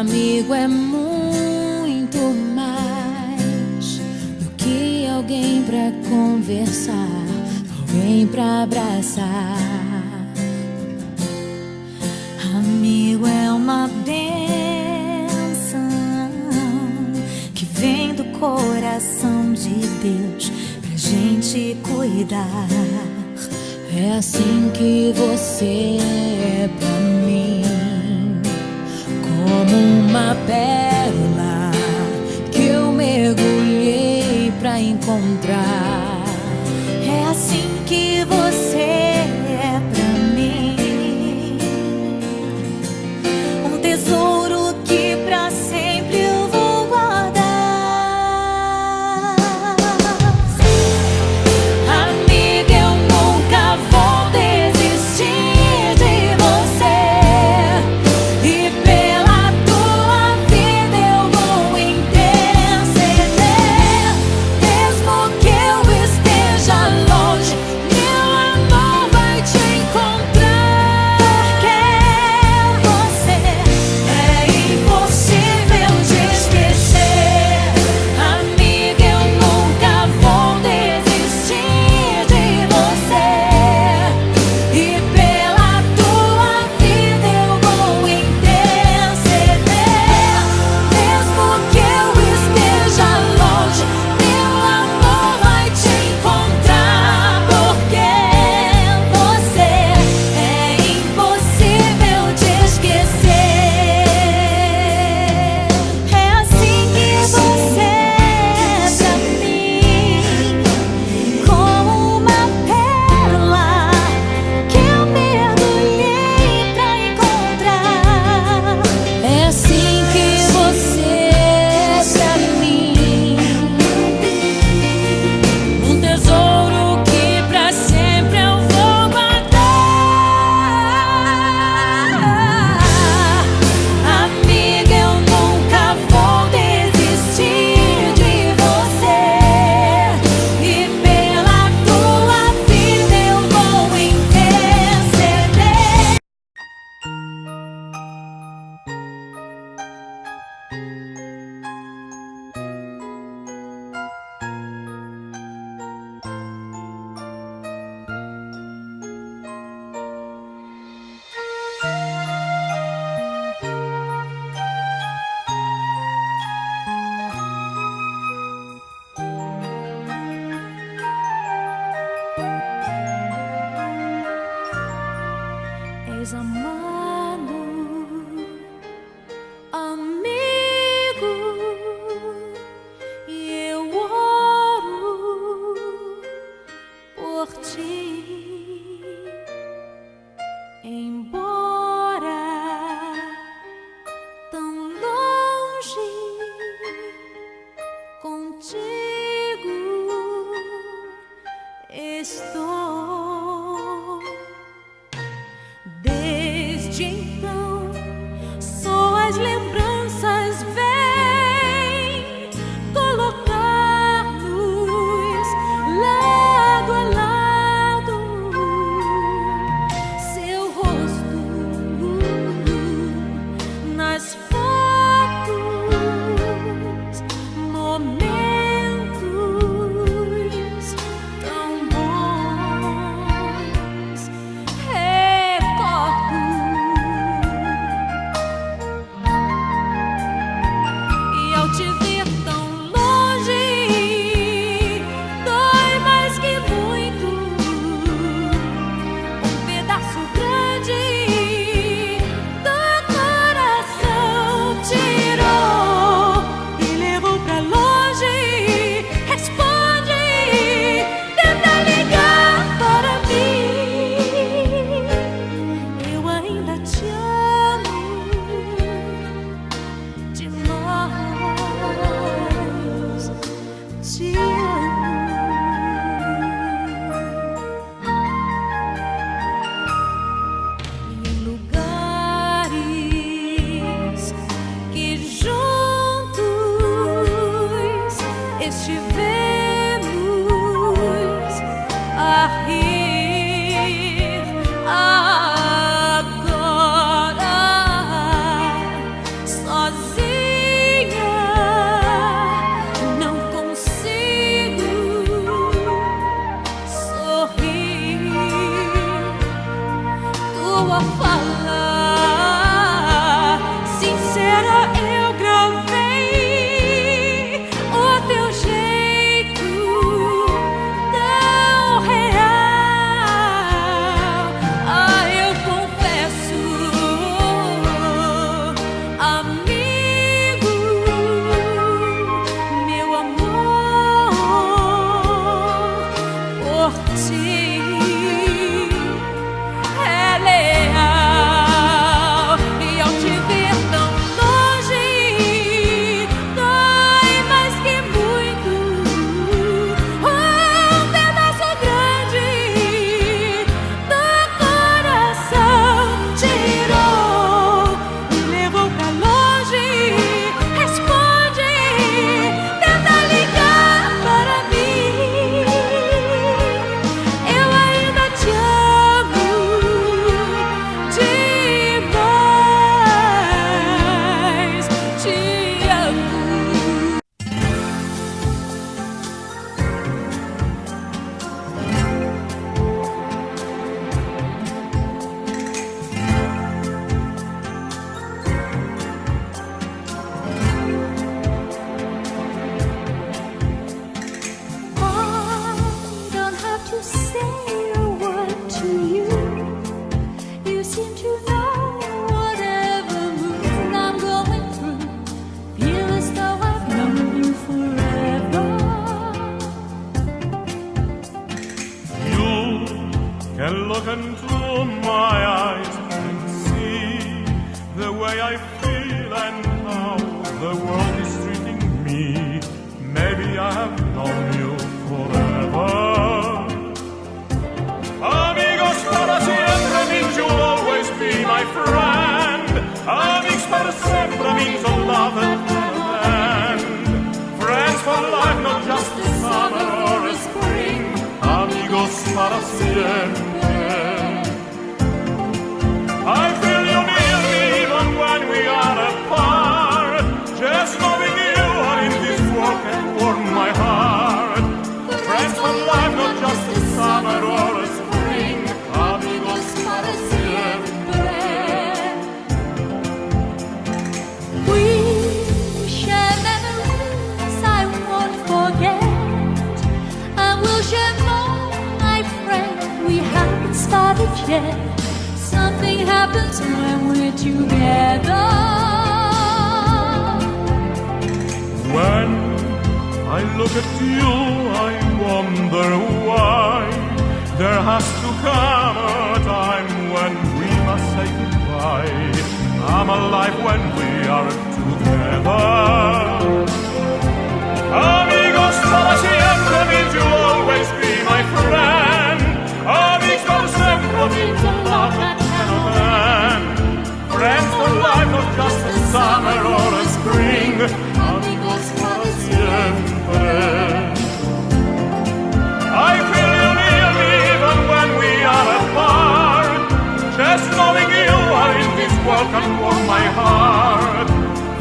Amigo é muito mais do que alguém pra conversar, alguém pra abraçar. Amigo é uma bênção que vem do coração de Deus pra gente cuidar. É assim que você é pra mim, como uma pérola que eu mergulhei pra encontrar. É assim que você é pra mim, um tesouro que pra sempre eu vou guardar. Amiga, eu nunca vou desistir de você, e pela tua vida eu vou interceder. Mesmo que eu esteja longe, meu amor vai te encontrar. Porque você é impossível de esquecer. Amiga, eu nunca vou desistir de você, e pela tua vida eu vou interceder. Mesmo que eu esteja longe, meu amor vai te encontrar. Porque você é impossível de esquecer. É assim que você é pra mim, como uma pérola que eu mergulhei pra encontrar. É assim que você é pra mim, um tesouro que pra sempre eu vou guardar. Amiga, eu nunca vou desistir de você, e pela tua vida eu vou interceder. És amado, amigo, e eu oro por ti. Embora tão longe, contigo estou. Desde então, só as lembranças vêm colocar-nos lado a lado. Seu rosto nas fotos, momentos tão bons. Recordo way I feel and how the world is treating me, maybe I have known you forever. Amigos para siempre means you'll always be my friend. Amigos para siempre means a love that never ends. Friends for life, not just a summer or a spring. Amigos para siempre. I feel you near me even when we are apart. Just knowing you are in this world can warm my heart. Friends for life, not just a summer or a spring. Amigos para siempre. We share memories I won't forget, and we'll share more, my friend. We haven't started yet. Something happens when we're together. When I look at you, I wonder why there has to come a time when we must say goodbye. I'm alive when we are together. Amigos para siempre means you'll always be my friend. Amigos para siempre means a love that cannot end. Friends for life, not just a summer or a spring. Amigos para siempre. I feel you near me even when we are apart. Just knowing you are in this world can warm my heart.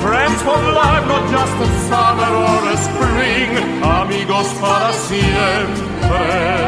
Friends for life, not just a summer or a spring. Amigos para siempre.